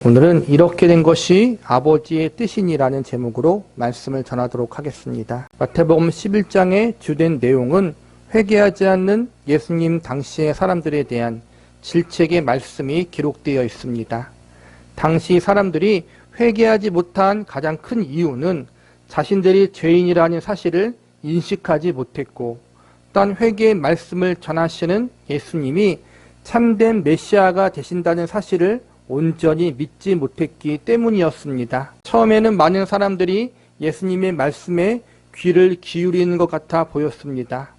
오늘은 이렇게 된 것이 아버지의 뜻이니라는 제목으로 말씀을 전하도록 하겠습니다. 마태복음 11장의 주된 내용은 회개하지 않는 예수님 당시의 사람들에 대한 질책의 말씀이 기록되어 있습니다. 당시 사람들이 회개하지 못한 가장 큰 이유는 자신들이 죄인이라는 사실을 인식하지 못했고, 또한 회개의 말씀을 전하시는 예수님이 참된 메시아가 되신다는 사실을 온전히 믿지 못했기 때문이었습니다. 처음에는 많은 사람들이 예수님의 말씀에 귀를 기울이는 것 같아 보였습니다.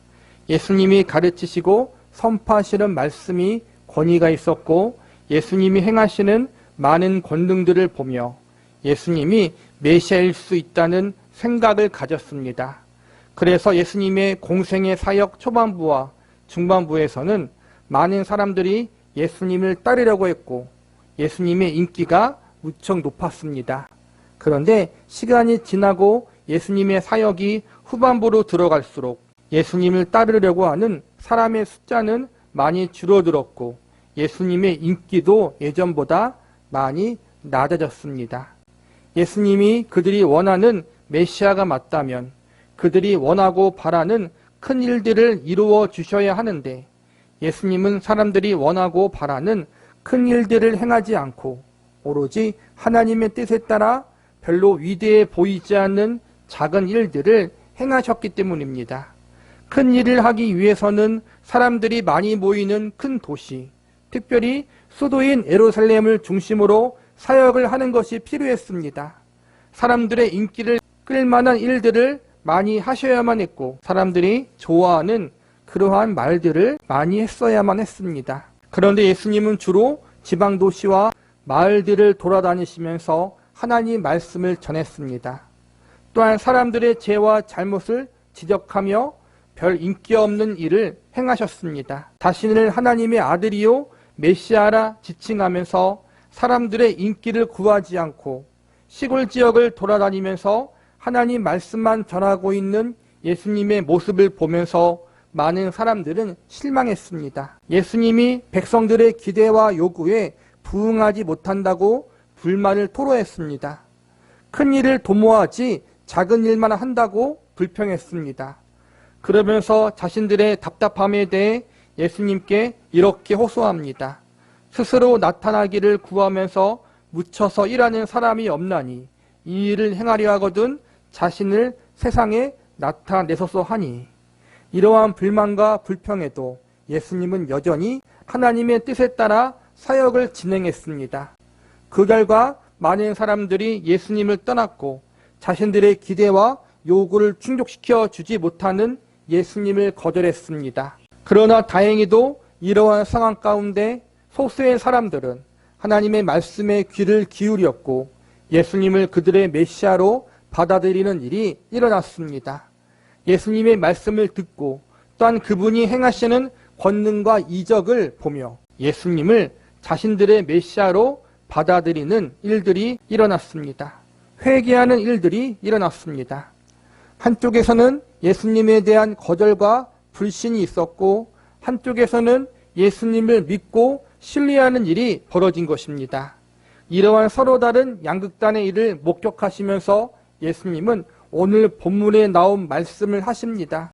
예수님이 가르치시고 선포하시는 말씀이 권위가 있었고, 예수님이 행하시는 많은 권능들을 보며 예수님이 메시아일 수 있다는 생각을 가졌습니다. 그래서 예수님의 공생의 사역 초반부와 중반부에서는 많은 사람들이 예수님을 따르려고 했고, 예수님의 인기가 무척 높았습니다. 그런데 시간이 지나고 예수님의 사역이 후반부로 들어갈수록 예수님을 따르려고 하는 사람의 숫자는 많이 줄어들었고, 예수님의 인기도 예전보다 많이 낮아졌습니다. 예수님이 그들이 원하는 메시아가 맞다면 그들이 원하고 바라는 큰 일들을 이루어 주셔야 하는데, 예수님은 사람들이 원하고 바라는 큰 일들을 행하지 않고 오로지 하나님의 뜻에 따라 별로 위대해 보이지 않는 작은 일들을 행하셨기 때문입니다. 큰 일을 하기 위해서는 사람들이 많이 모이는 큰 도시, 특별히 수도인 예루살렘을 중심으로 사역을 하는 것이 필요했습니다. 사람들의 인기를 끌 만한 일들을 많이 하셔야만 했고, 사람들이 좋아하는 그러한 말들을 많이 했어야만 했습니다. 그런데 예수님은 주로 지방 도시와 마을들을 돌아다니시면서 하나님 말씀을 전했습니다. 또한 사람들의 죄와 잘못을 지적하며 별 인기 없는 일을 행하셨습니다. 자신을 하나님의 아들이요 메시아라 지칭하면서 사람들의 인기를 구하지 않고 시골 지역을 돌아다니면서 하나님 말씀만 전하고 있는 예수님의 모습을 보면서 많은 사람들은 실망했습니다. 예수님이 백성들의 기대와 요구에 부응하지 못한다고 불만을 토로했습니다. 큰 일을 도모하지 작은 일만 한다고 불평했습니다. 그러면서 자신들의 답답함에 대해 예수님께 이렇게 호소합니다. 스스로 나타나기를 구하면서 묻혀서 일하는 사람이 없나니 이 일을 행하려 하거든 자신을 세상에 나타내소서 하니, 이러한 불만과 불평에도 예수님은 여전히 하나님의 뜻에 따라 사역을 진행했습니다. 그 결과 많은 사람들이 예수님을 떠났고 자신들의 기대와 요구를 충족시켜 주지 못하는 예수님을 거절했습니다. 그러나 다행히도 이러한 상황 가운데 소수의 사람들은 하나님의 말씀에 귀를 기울였고 예수님을 그들의 메시아로 받아들이는 일이 일어났습니다. 예수님의 말씀을 듣고 또한 그분이 행하시는 권능과 이적을 보며 예수님을 자신들의 메시아로 받아들이는 일들이 일어났습니다. 회개하는 일들이 일어났습니다. 한쪽에서는 예수님에 대한 거절과 불신이 있었고, 한쪽에서는 예수님을 믿고 신뢰하는 일이 벌어진 것입니다. 이러한 서로 다른 양극단의 일을 목격하시면서 예수님은 오늘 본문에 나온 말씀을 하십니다.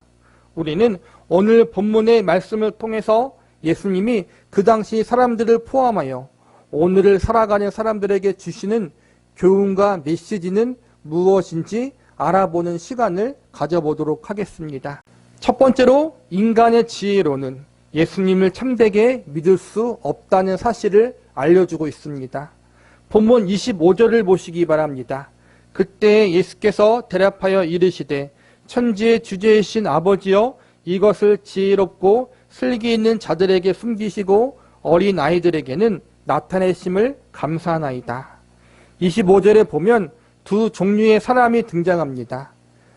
우리는 오늘 본문의 말씀을 통해서 예수님이 그 당시 사람들을 포함하여 오늘을 살아가는 사람들에게 주시는 교훈과 메시지는 무엇인지 알아보는 시간을 가져보도록 하겠습니다. 첫 번째로 인간의 지혜로는 예수님을 참되게 믿을 수 없다는 사실을 알려주고 있습니다. 본문 25절을 보시기 바랍니다. 그때 예수께서 대답하여 이르시되 천지의 주제이신 아버지여, 이것을 지혜롭고 슬기 있는 자들에게 숨기시고 어린 아이들에게는 나타내심을 감사하나이다. 25절에 보면 두 종류의 사람이 등장합니다.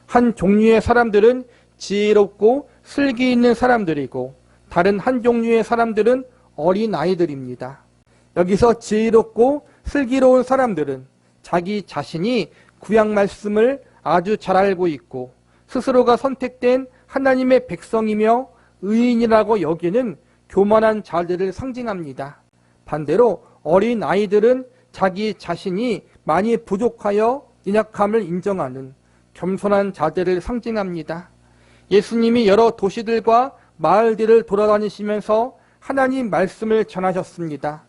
한 종류의 사람들은 지혜롭고 슬기 있는 사람들이고, 다른 한 종류의 사람들은 어린 아이들입니다. 여기서 지혜롭고 슬기로운 사람들은 자기 자신이 구약 말씀을 아주 잘 알고 있고 스스로가 선택된 하나님의 백성이며 의인이라고 여기는 교만한 자들을 상징합니다. 반대로 어린 아이들은 자기 자신이 많이 부족하여 연약함을 인정하는 겸손한 자들을 상징합니다. 예수님이 여러 도시들과 마을들을 돌아다니시면서 하나님 말씀을 전하셨습니다.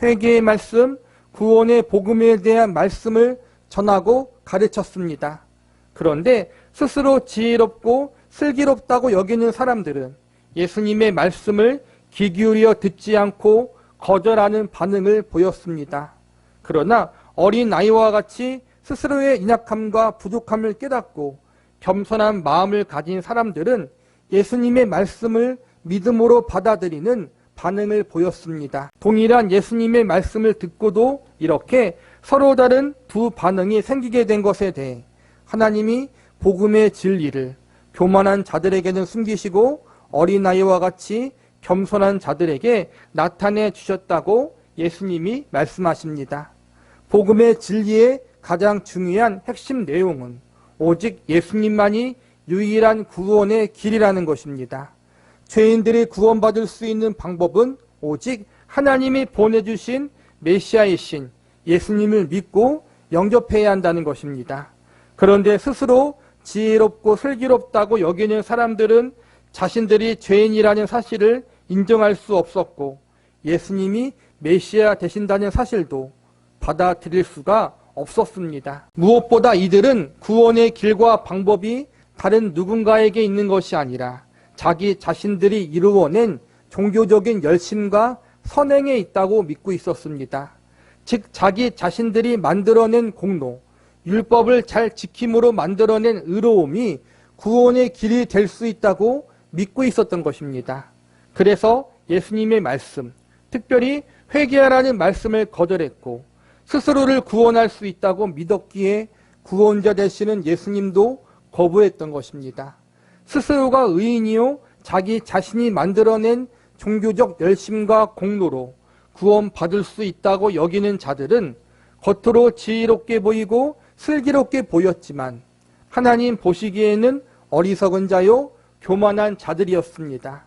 회개의 말씀, 구원의 복음에 대한 말씀을 전하고 가르쳤습니다. 그런데 스스로 지혜롭고 슬기롭다고 여기는 사람들은 예수님의 말씀을 귀 기울여 듣지 않고 거절하는 반응을 보였습니다. 그러나 어린 아이와 같이 스스로의 연약함과 부족함을 깨닫고 겸손한 마음을 가진 사람들은 예수님의 말씀을 믿음으로 받아들이는 반응을 보였습니다. 동일한 예수님의 말씀을 듣고도 이렇게 서로 다른 두 반응이 생기게 된 것에 대해 하나님이 복음의 진리를 교만한 자들에게는 숨기시고 어린아이와 같이 겸손한 자들에게 나타내 주셨다고 예수님이 말씀하십니다. 복음의 진리의 가장 중요한 핵심 내용은 오직 예수님만이 유일한 구원의 길이라는 것입니다. 죄인들이 구원받을 수 있는 방법은 오직 하나님이 보내주신 메시아이신 예수님을 믿고 영접해야 한다는 것입니다. 그런데 스스로 지혜롭고 슬기롭다고 여기는 사람들은 자신들이 죄인이라는 사실을 인정할 수 없었고 예수님이 메시아 되신다는 사실도 받아들일 수가 없었습니다. 무엇보다 이들은 구원의 길과 방법이 다른 누군가에게 있는 것이 아니라 자기 자신들이 이루어낸 종교적인 열심과 선행에 있다고 믿고 있었습니다. 즉 자기 자신들이 만들어낸 공로, 율법을 잘 지킴으로 만들어낸 의로움이 구원의 길이 될 수 있다고 믿고 있었던 것입니다. 그래서 예수님의 말씀, 특별히 회개하라는 말씀을 거절했고 스스로를 구원할 수 있다고 믿었기에 구원자 되시는 예수님도 거부했던 것입니다. 스스로가 의인이요 자기 자신이 만들어낸 종교적 열심과 공로로 구원받을 수 있다고 여기는 자들은 겉으로 지혜롭게 보이고 슬기롭게 보였지만 하나님 보시기에는 어리석은 자요 교만한 자들이었습니다.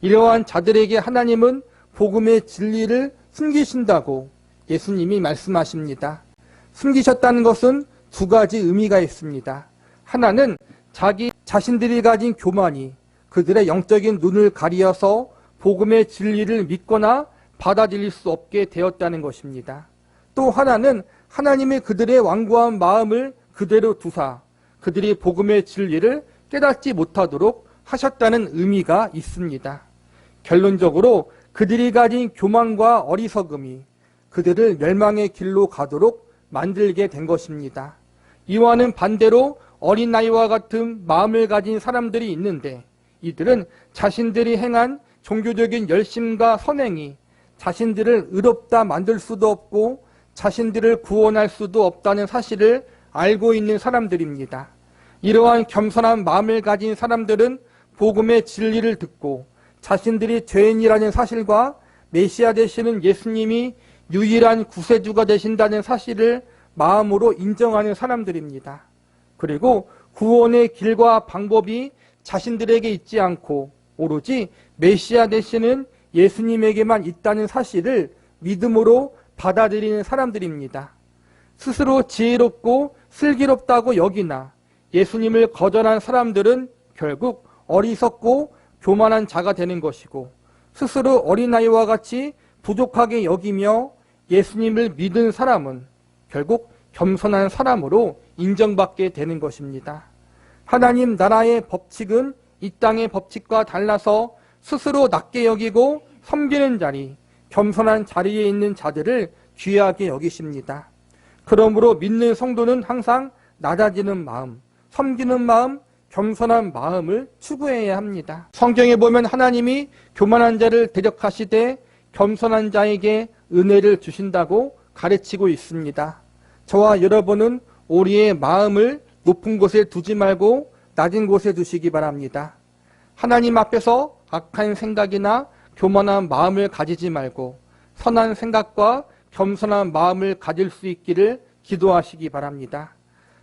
이러한 자들에게 하나님은 복음의 진리를 숨기신다고 예수님이 말씀하십니다. 숨기셨다는 것은 두 가지 의미가 있습니다. 하나는 자기 자신들이 가진 교만이 그들의 영적인 눈을 가리어서 복음의 진리를 믿거나 받아들일 수 없게 되었다는 것입니다. 또 하나는 하나님의 그들의 완고한 마음을 그대로 두사 그들이 복음의 진리를 깨닫지 못하도록 하셨다는 의미가 있습니다. 결론적으로 그들이 가진 교만과 어리석음이 그들을 멸망의 길로 가도록 만들게 된 것입니다. 이와는 반대로 어린아이와 같은 마음을 가진 사람들이 있는데 이들은 자신들이 행한 종교적인 열심과 선행이 자신들을 의롭다 만들 수도 없고 자신들을 구원할 수도 없다는 사실을 알고 있는 사람들입니다. 이러한 겸손한 마음을 가진 사람들은 복음의 진리를 듣고 자신들이 죄인이라는 사실과 메시아 되시는 예수님이 유일한 구세주가 되신다는 사실을 마음으로 인정하는 사람들입니다. 그리고 구원의 길과 방법이 자신들에게 있지 않고 오로지 메시아 되시는 예수님에게만 있다는 사실을 믿음으로 받아들이는 사람들입니다. 스스로 지혜롭고 슬기롭다고 여기나 예수님을 거절한 사람들은 결국 어리석고 교만한 자가 되는 것이고 스스로 어린아이와 같이 부족하게 여기며 예수님을 믿은 사람은 결국 겸손한 사람으로 인정받게 되는 것입니다. 하나님 나라의 법칙은 이 땅의 법칙과 달라서 스스로 낮게 여기고 섬기는 자리, 겸손한 자리에 있는 자들을 귀하게 여기십니다. 그러므로 믿는 성도는 항상 낮아지는 마음, 섬기는 마음, 겸손한 마음을 추구해야 합니다. 성경에 보면 하나님이 교만한 자를 대적하시되 겸손한 자에게 은혜를 주신다고 가르치고 있습니다. 저와 여러분은 우리의 마음을 높은 곳에 두지 말고 낮은 곳에 두시기 바랍니다. 하나님 앞에서 악한 생각이나 교만한 마음을 가지지 말고 선한 생각과 겸손한 마음을 가질 수 있기를 기도하시기 바랍니다.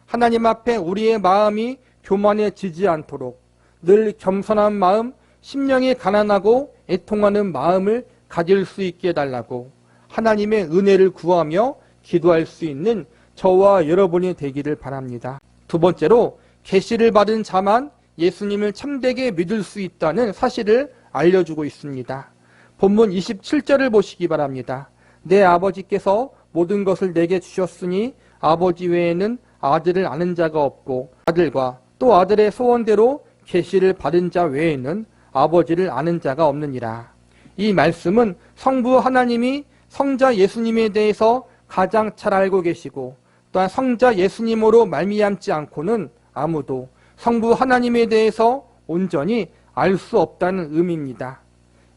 하나님 앞에 우리의 마음이 교만해지지 않도록 늘 겸손한 마음, 심령이 가난하고 애통하는 마음을 가질 수 있게 해달라고 하나님의 은혜를 구하며 기도할 수 있는 저와 여러분이 되기를 바랍니다. 두 번째로 계시를 받은 자만 예수님을 참되게 믿을 수 있다는 사실을 알려주고 있습니다. 본문 27절을 보시기 바랍니다. 내 아버지께서 모든 것을 내게 주셨으니 아버지 외에는 아들을 아는 자가 없고 아들과 또 아들의 소원대로 계시를 받은 자 외에는 아버지를 아는 자가 없느니라. 이 말씀은 성부 하나님이 성자 예수님에 대해서 가장 잘 알고 계시고 또한 성자 예수님으로 말미암지 않고는 아무도 성부 하나님에 대해서 온전히 알 수 없다는 의미입니다.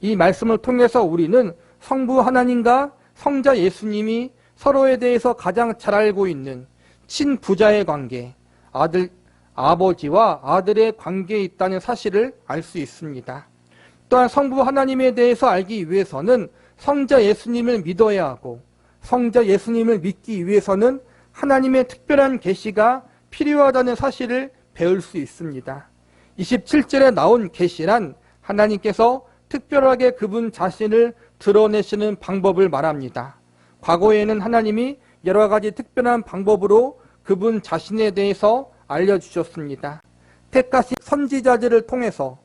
이 말씀을 통해서 우리는 성부 하나님과 성자 예수님이 서로에 대해서 가장 잘 알고 있는 친부자의 관계, 아버지와 아들의 관계에 있다는 사실을 알 수 있습니다. 또한 성부 하나님에 대해서 알기 위해서는 성자 예수님을 믿어야 하고 성자 예수님을 믿기 위해서는 하나님의 특별한 계시가 필요하다는 사실을 배울 수 있습니다. 27절에 나온 계시란 하나님께서 특별하게 그분 자신을 드러내시는 방법을 말합니다. 과거에는 하나님이 여러 가지 특별한 방법으로 그분 자신에 대해서 알려주셨습니다. 택하신 선지자들을 통해서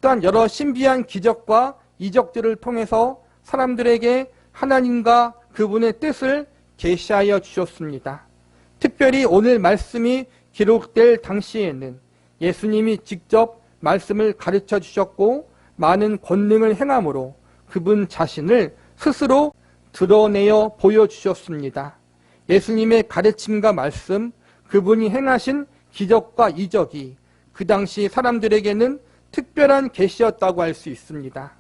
또한 여러 신비한 기적과 이적들을 통해서 사람들에게 하나님과 그분의 뜻을 계시하여 주셨습니다. 특별히 오늘 말씀이 기록될 당시에는 예수님이 직접 말씀을 가르쳐 주셨고 많은 권능을 행함으로 그분 자신을 스스로 드러내어 보여주셨습니다. 예수님의 가르침과 말씀, 그분이 행하신 기적과 이적이 그 당시 사람들에게는 특별한 계시였다고 할 수 있습니다.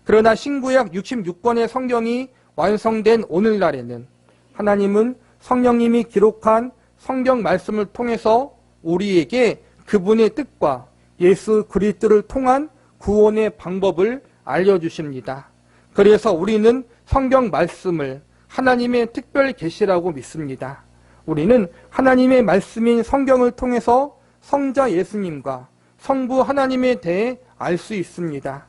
그러나 신구약 66권의 성경이 완성된 오늘날에는 하나님은 성령님이 기록한 성경 말씀을 통해서 우리에게 그분의 뜻과 예수 그리스도를 통한 구원의 방법을 알려주십니다. 그래서 우리는 성경 말씀을 하나님의 특별 계시라고 믿습니다. 우리는 하나님의 말씀인 성경을 통해서 성자 예수님과 성부 하나님에 대해 알 수 있습니다.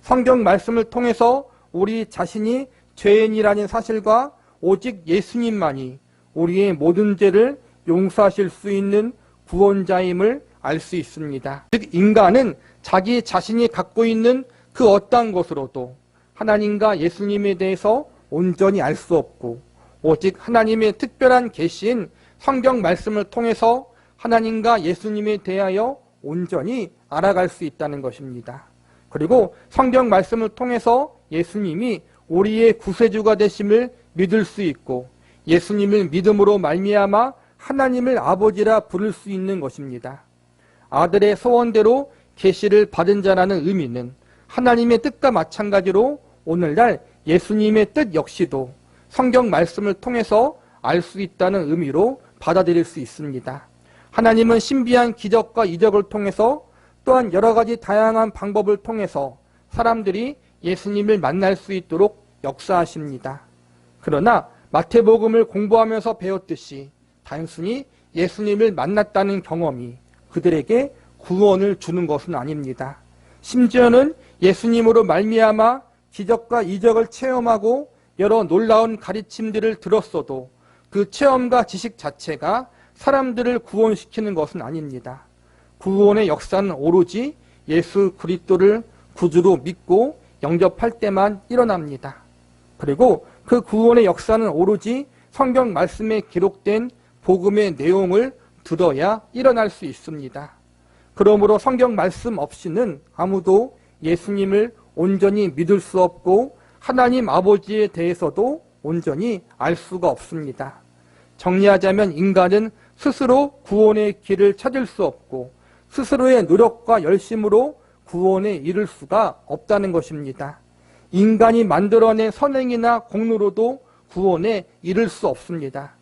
성경 말씀을 통해서 우리 자신이 죄인이라는 사실과 오직 예수님만이 우리의 모든 죄를 용서하실 수 있는 구원자임을 알 수 있습니다. 즉 인간은 자기 자신이 갖고 있는 그 어떠한 것으로도 하나님과 예수님에 대해서 온전히 알 수 없고 오직 하나님의 특별한 계시인 성경 말씀을 통해서 하나님과 예수님에 대하여 온전히 알아갈 수 있다는 것입니다. 그리고 성경 말씀을 통해서 예수님이 우리의 구세주가 되심을 믿을 수 있고 예수님을 믿음으로 말미암아 하나님을 아버지라 부를 수 있는 것입니다. 아들의 소원대로 계시를 받은 자라는 의미는 하나님의 뜻과 마찬가지로 오늘날 예수님의 뜻 역시도 성경 말씀을 통해서 알 수 있다는 의미로 받아들일 수 있습니다. 하나님은 신비한 기적과 이적을 통해서 또한 여러 가지 다양한 방법을 통해서 사람들이 예수님을 만날 수 있도록 역사하십니다. 그러나 마태복음을 공부하면서 배웠듯이 단순히 예수님을 만났다는 경험이 그들에게 구원을 주는 것은 아닙니다. 심지어는 예수님으로 말미암아 기적과 이적을 체험하고 여러 놀라운 가르침들을 들었어도 그 체험과 지식 자체가 사람들을 구원시키는 것은 아닙니다. 구원의 역사는 오로지 예수 그리스도를 구주로 믿고 영접할 때만 일어납니다. 그리고 그 구원의 역사는 오로지 성경 말씀에 기록된 복음의 내용을 들어야 일어날 수 있습니다. 그러므로 성경 말씀 없이는 아무도 예수님을 온전히 믿을 수 없고 하나님 아버지에 대해서도 온전히 알 수가 없습니다. 정리하자면 인간은 스스로 구원의 길을 찾을 수 없고 스스로의 노력과 열심으로 구원에 이를 수가 없다는 것입니다. 인간이 만들어낸 선행이나 공로로도 구원에 이를 수 없습니다.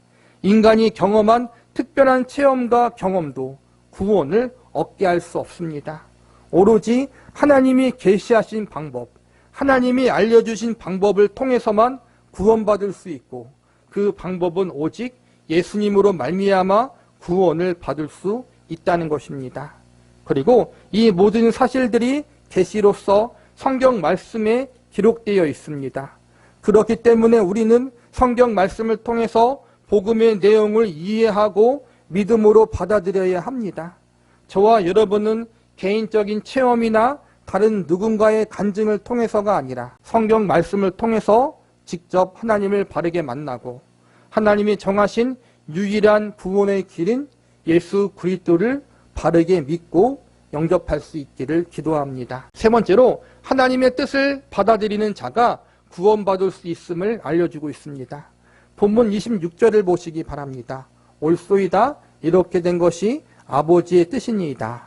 인간이 경험한 특별한 체험과 경험도 구원을 얻게 할 수 없습니다. 오로지 하나님이 계시하신 방법, 하나님이 알려주신 방법을 통해서만 구원받을 수 있고 그 방법은 오직 예수님으로 말미암아 구원을 받을 수 있다는 것입니다. 그리고 이 모든 사실들이 계시로서 성경 말씀에 기록되어 있습니다. 그렇기 때문에 우리는 성경 말씀을 통해서 복음의 내용을 이해하고 믿음으로 받아들여야 합니다. 저와 여러분은 개인적인 체험이나 다른 누군가의 간증을 통해서가 아니라 성경 말씀을 통해서 직접 하나님을 바르게 만나고 하나님이 정하신 유일한 구원의 길인 예수 그리스도를 바르게 믿고 영접할 수 있기를 기도합니다. 세 번째로 하나님의 뜻을 받아들이는 자가 구원받을 수 있음을 알려주고 있습니다. 본문 26절을 보시기 바랍니다. 옳소이다 이렇게 된 것이 아버지의 뜻이니이다.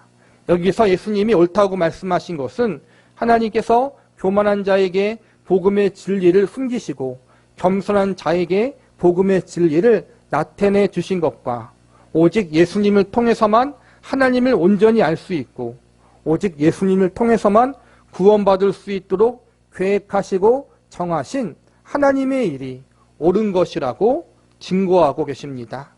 여기서 예수님이 옳다고 말씀하신 것은 하나님께서 교만한 자에게 복음의 진리를 숨기시고 겸손한 자에게 복음의 진리를 나타내 주신 것과 오직 예수님을 통해서만 하나님을 온전히 알 수 있고 오직 예수님을 통해서만 구원받을 수 있도록 계획하시고 정하신 하나님의 일이 옳은 것이라고 증거하고 계십니다.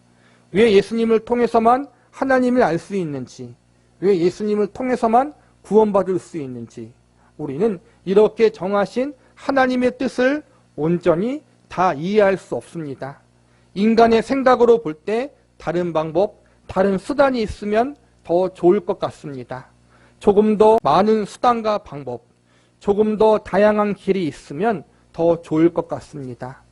왜 예수님을 통해서만 하나님을 알 수 있는지, 왜 예수님을 통해서만 구원받을 수 있는지 우리는 이렇게 정하신 하나님의 뜻을 온전히 다 이해할 수 없습니다. 인간의 생각으로 볼 때 다른 방법, 다른 수단이 있으면 더 좋을 것 같습니다. 조금 더 많은 수단과 방법, 조금 더 다양한 길이 있으면 더 좋을 것 같습니다.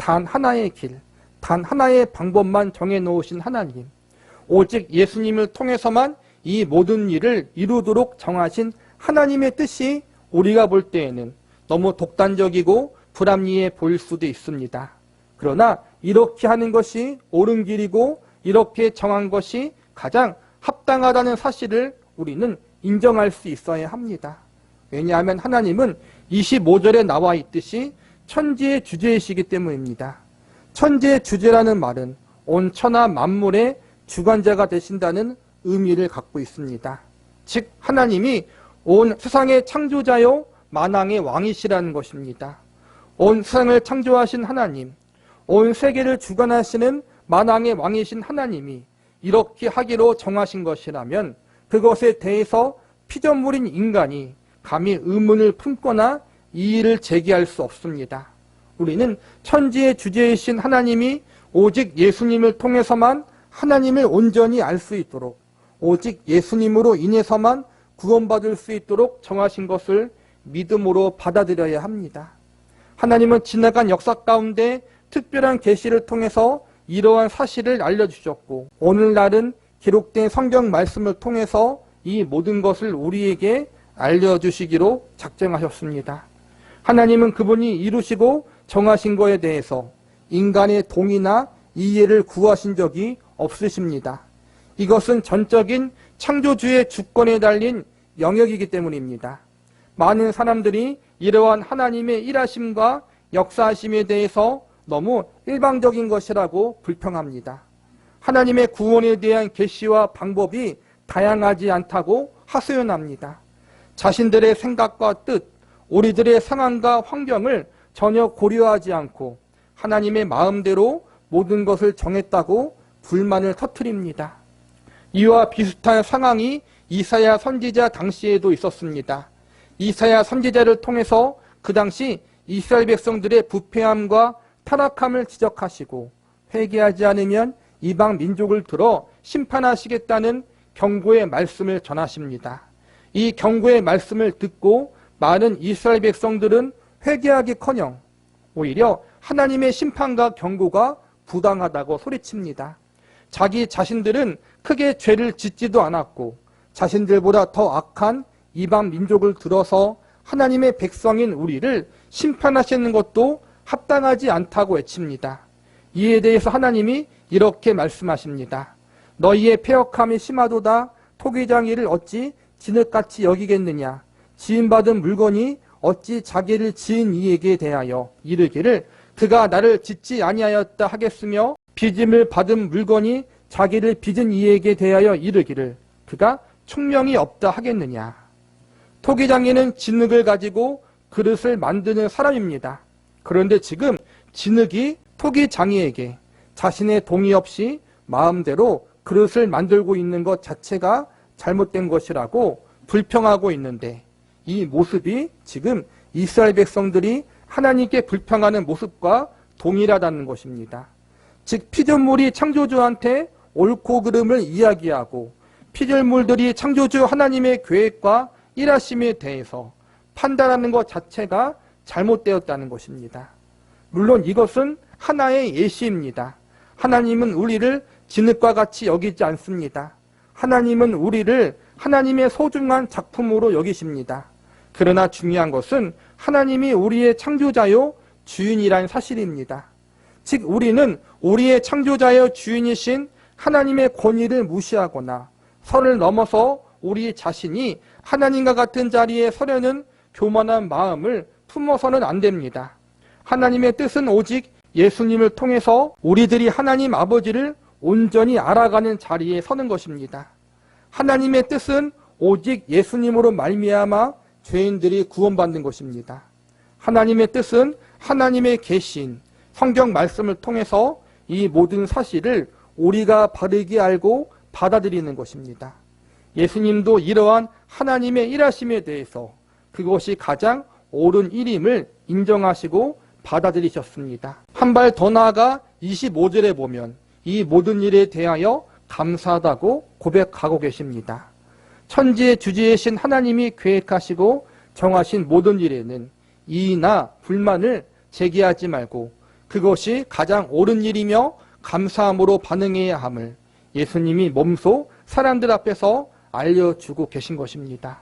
단 하나의 길, 단 하나의 방법만 정해놓으신 하나님, 오직 예수님을 통해서만 이 모든 일을 이루도록 정하신 하나님의 뜻이 우리가 볼 때에는 너무 독단적이고 불합리해 보일 수도 있습니다. 그러나 이렇게 하는 것이 옳은 길이고 이렇게 정한 것이 가장 합당하다는 사실을 우리는 인정할 수 있어야 합니다. 왜냐하면 하나님은 25절에 나와 있듯이 천지의 주제이시기 때문입니다. 천지의 주제라는 말은 온 천하 만물의 주관자가 되신다는 의미를 갖고 있습니다. 즉 하나님이 온 세상의 창조자요 만왕의 왕이시라는 것입니다. 온 세상을 창조하신 하나님, 온 세계를 주관하시는 만왕의 왕이신 하나님이 이렇게 하기로 정하신 것이라면 그것에 대해서 피조물인 인간이 감히 의문을 품거나 이의를 제기할 수 없습니다. 우리는 천지의 주제이신 하나님이 오직 예수님을 통해서만 하나님을 온전히 알 수 있도록 오직 예수님으로 인해서만 구원받을 수 있도록 정하신 것을 믿음으로 받아들여야 합니다. 하나님은 지나간 역사 가운데 특별한 계시를 통해서 이러한 사실을 알려주셨고 오늘날은 기록된 성경 말씀을 통해서 이 모든 것을 우리에게 알려주시기로 작정하셨습니다. 하나님은 그분이 이루시고 정하신 것에 대해서 인간의 동의나 이해를 구하신 적이 없으십니다. 이것은 전적인 창조주의 주권에 달린 영역이기 때문입니다. 많은 사람들이 이러한 하나님의 일하심과 역사하심에 대해서 너무 일방적인 것이라고 불평합니다. 하나님의 구원에 대한 계시와 방법이 다양하지 않다고 하소연합니다. 자신들의 생각과 뜻, 우리들의 상황과 환경을 전혀 고려하지 않고 하나님의 마음대로 모든 것을 정했다고 불만을 터뜨립니다. 이와 비슷한 상황이 이사야 선지자 당시에도 있었습니다. 이사야 선지자를 통해서 그 당시 이스라엘 백성들의 부패함과 타락함을 지적하시고 회개하지 않으면 이방 민족을 들어 심판하시겠다는 경고의 말씀을 전하십니다. 이 경고의 말씀을 듣고 많은 이스라엘 백성들은 회개하기커녕 오히려 하나님의 심판과 경고가 부당하다고 소리칩니다. 자기 자신들은 크게 죄를 짓지도 않았고 자신들보다 더 악한 이방 민족을 들어서 하나님의 백성인 우리를 심판하시는 것도 합당하지 않다고 외칩니다. 이에 대해서 하나님이 이렇게 말씀하십니다. 너희의 패역함이 심하도다. 토기장이를 어찌 진흙같이 여기겠느냐. 지음받은 물건이 어찌 자기를 지은 이에게 대하여 이르기를 그가 나를 짓지 아니하였다 하겠으며 빚음을 받은 물건이 자기를 빚은 이에게 대하여 이르기를 그가 총명이 없다 하겠느냐. 토기장이는 진흙을 가지고 그릇을 만드는 사람입니다. 그런데 지금 진흙이 토기장이에게 자신의 동의 없이 마음대로 그릇을 만들고 있는 것 자체가 잘못된 것이라고 불평하고 있는데 이 모습이 지금 이스라엘 백성들이 하나님께 불평하는 모습과 동일하다는 것입니다. 즉 피조물이 창조주한테 옳고 그름을 이야기하고 피조물들이 창조주 하나님의 계획과 일하심에 대해서 판단하는 것 자체가 잘못되었다는 것입니다. 물론 이것은 하나의 예시입니다. 하나님은 우리를 진흙과 같이 여기지 않습니다. 하나님은 우리를 하나님의 소중한 작품으로 여기십니다. 그러나 중요한 것은 하나님이 우리의 창조자요 주인이라는 사실입니다. 즉 우리는 우리의 창조자여 주인이신 하나님의 권위를 무시하거나 선을 넘어서 우리 자신이 하나님과 같은 자리에 서려는 교만한 마음을 품어서는 안 됩니다. 하나님의 뜻은 오직 예수님을 통해서 우리들이 하나님 아버지를 온전히 알아가는 자리에 서는 것입니다. 하나님의 뜻은 오직 예수님으로 말미암아 죄인들이 구원받는 것입니다. 하나님의 뜻은 하나님의 계신 성경 말씀을 통해서 이 모든 사실을 우리가 바르게 알고 받아들이는 것입니다. 예수님도 이러한 하나님의 일하심에 대해서 그것이 가장 옳은 일임을 인정하시고 받아들이셨습니다. 한 발 더 나아가 25절에 보면 이 모든 일에 대하여 감사하다고 고백하고 계십니다. 천지의 주지이신 하나님이 계획하시고 정하신 모든 일에는 이의나 불만을 제기하지 말고 그것이 가장 옳은 일이며 감사함으로 반응해야 함을 예수님이 몸소 사람들 앞에서 알려주고 계신 것입니다.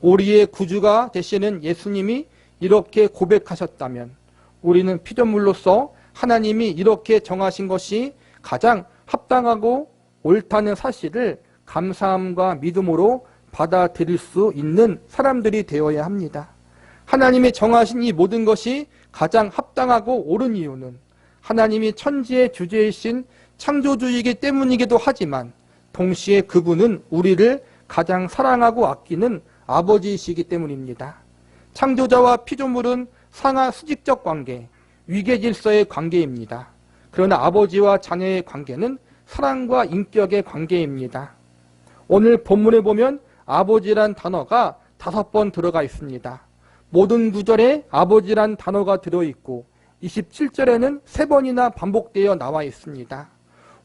우리의 구주가 되시는 예수님이 이렇게 고백하셨다면 우리는 피조물로서 하나님이 이렇게 정하신 것이 가장 합당하고 옳다는 사실을 감사함과 믿음으로 받아들일 수 있는 사람들이 되어야 합니다. 하나님이 정하신 이 모든 것이 가장 합당하고 옳은 이유는 하나님이 천지의 주제이신 창조주이기 때문이기도 하지만 동시에 그분은 우리를 가장 사랑하고 아끼는 아버지이시기 때문입니다. 창조자와 피조물은 상하 수직적 관계, 위계 질서의 관계입니다. 그러나 아버지와 자녀의 관계는 사랑과 인격의 관계입니다. 오늘 본문에 보면 아버지란 단어가 5번 들어가 있습니다. 모든 구절에 아버지란 단어가 들어있고 27절에는 3번이나 반복되어 나와 있습니다.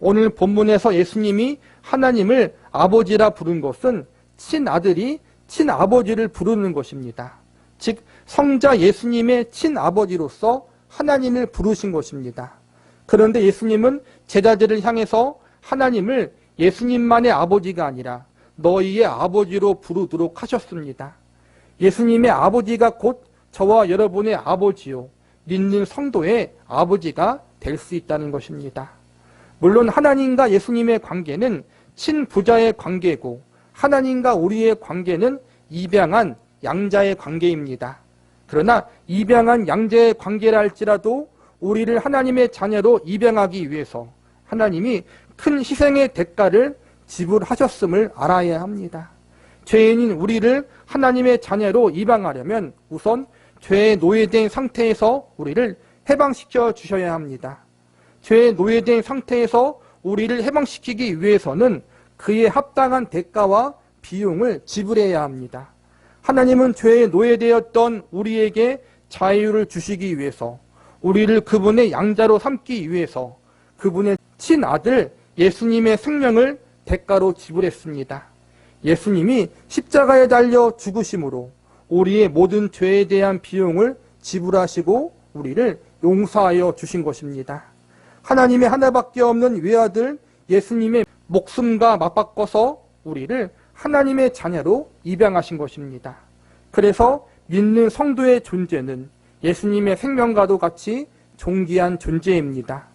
오늘 본문에서 예수님이 하나님을 아버지라 부른 것은 친아들이 친아버지를 부르는 것입니다. 즉 성자 예수님의 친아버지로서 하나님을 부르신 것입니다. 그런데 예수님은 제자들을 향해서 하나님을 예수님만의 아버지가 아니라 너희의 아버지로 부르도록 하셨습니다. 예수님의 아버지가 곧 저와 여러분의 아버지요 믿는 성도의 아버지가 될 수 있다는 것입니다. 물론 하나님과 예수님의 관계는 친부자의 관계고 하나님과 우리의 관계는 입양한 양자의 관계입니다. 그러나 입양한 양자의 관계라 할지라도 우리를 하나님의 자녀로 입양하기 위해서 하나님이 큰 희생의 대가를 지불하셨음을 알아야 합니다. 죄인인 우리를 하나님의 자녀로 입양하려면 우선 죄에 노예된 상태에서 우리를 해방시켜 주셔야 합니다. 죄에 노예된 상태에서 우리를 해방시키기 위해서는 그에 합당한 대가와 비용을 지불해야 합니다. 하나님은 죄에 노예되었던 우리에게 자유를 주시기 위해서 우리를 그분의 양자로 삼기 위해서 그분의 친아들 예수님의 생명을 대가로 지불했습니다. 예수님이 십자가에 달려 죽으심으로 우리의 모든 죄에 대한 비용을 지불하시고 우리를 용서하여 주신 것입니다. 하나님의 하나밖에 없는 외아들 예수님의 목숨과 맞바꿔서 우리를 하나님의 자녀로 입양하신 것입니다. 그래서 믿는 성도의 존재는 예수님의 생명과도 같이 존귀한 존재입니다.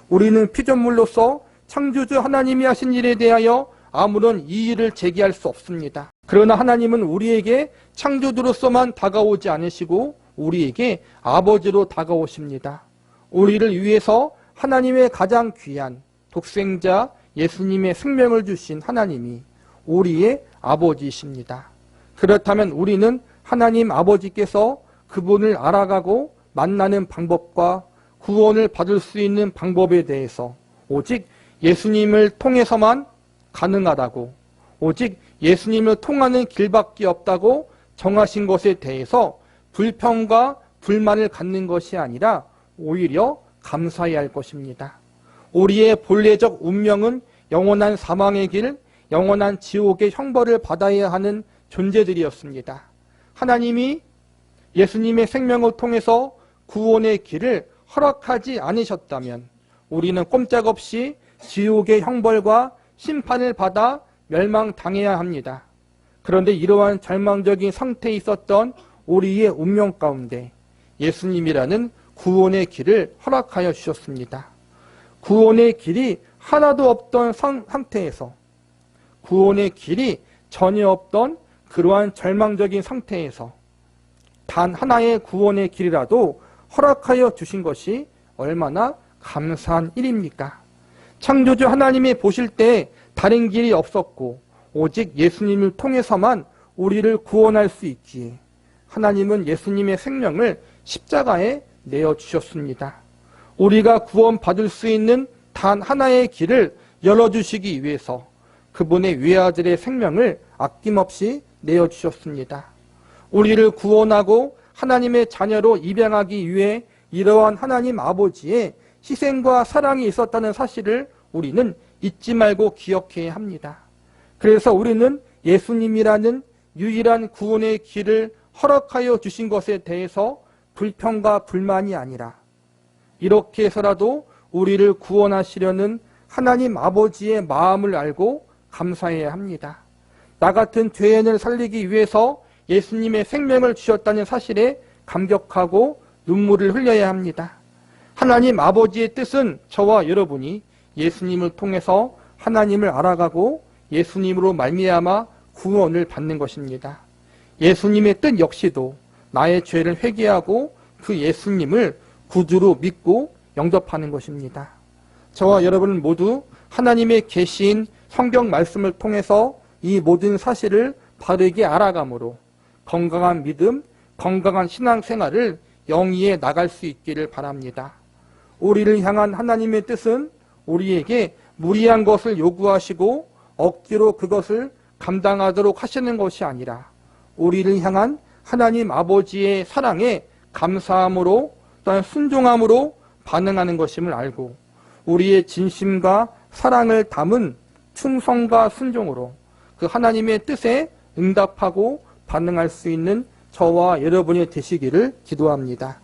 우리는 피조물로서 창조주 하나님이 하신 일에 대하여 아무런 이의를 제기할 수 없습니다. 그러나 하나님은 우리에게 창조주로서만 다가오지 않으시고 우리에게 아버지로 다가오십니다. 우리를 위해서 하나님의 가장 귀한 독생자 예수님의 생명을 주신 하나님이 우리의 아버지이십니다. 그렇다면 우리는 하나님 아버지께서 그분을 알아가고 만나는 방법과 구원을 받을 수 있는 방법에 대해서 오직 예수님을 통해서만 가능하다고, 오직 예수님을 통하는 길밖에 없다고 정하신 것에 대해서 불평과 불만을 갖는 것이 아니라 오히려 감사해야 할 것입니다. 우리의 본래적 운명은 영원한 사망의 길, 영원한 지옥의 형벌을 받아야 하는 존재들이었습니다. 하나님이 예수님의 생명을 통해서 구원의 길을 허락하지 않으셨다면 우리는 꼼짝없이 지옥의 형벌과 심판을 받아 멸망당해야 합니다. 그런데 이러한 절망적인 상태에 있었던 우리의 운명 가운데 예수님이라는 구원의 길을 허락하여 주셨습니다. 구원의 길이 하나도 없던 상태에서, 구원의 길이 전혀 없던 그러한 절망적인 상태에서 단 하나의 구원의 길이라도 허락하여 주신 것이 얼마나 감사한 일입니까? 창조주 하나님이 보실 때 다른 길이 없었고 오직 예수님을 통해서만 우리를 구원할 수 있기에 하나님은 예수님의 생명을 십자가에 내어주셨습니다. 우리가 구원받을 수 있는 단 하나의 길을 열어주시기 위해서 그분의 외아들의 생명을 아낌없이 내어주셨습니다. 우리를 구원하고 하나님의 자녀로 입양하기 위해 이러한 하나님 아버지의 희생과 사랑이 있었다는 사실을 우리는 잊지 말고 기억해야 합니다. 그래서 우리는 예수님이라는 유일한 구원의 길을 허락하여 주신 것에 대해서 불평과 불만이 아니라 이렇게 해서라도 우리를 구원하시려는 하나님 아버지의 마음을 알고 감사해야 합니다. 나 같은 죄인을 살리기 위해서 예수님의 생명을 주셨다는 사실에 감격하고 눈물을 흘려야 합니다. 하나님 아버지의 뜻은 저와 여러분이 예수님을 통해서 하나님을 알아가고 예수님으로 말미암아 구원을 받는 것입니다. 예수님의 뜻 역시도 나의 죄를 회개하고 그 예수님을 구주로 믿고 영접하는 것입니다. 저와 여러분 모두 하나님의 계시인 성경 말씀을 통해서 이 모든 사실을 바르게 알아감으로 건강한 믿음, 건강한 신앙생활을 영위해 나갈 수 있기를 바랍니다. 우리를 향한 하나님의 뜻은 우리에게 무리한 것을 요구하시고 억지로 그것을 감당하도록 하시는 것이 아니라 우리를 향한 하나님 아버지의 사랑에 감사함으로 또한 순종함으로 반응하는 것임을 알고 우리의 진심과 사랑을 담은 충성과 순종으로 그 하나님의 뜻에 응답하고 반응할 수 있는 저와 여러분이 되시기를 기도합니다.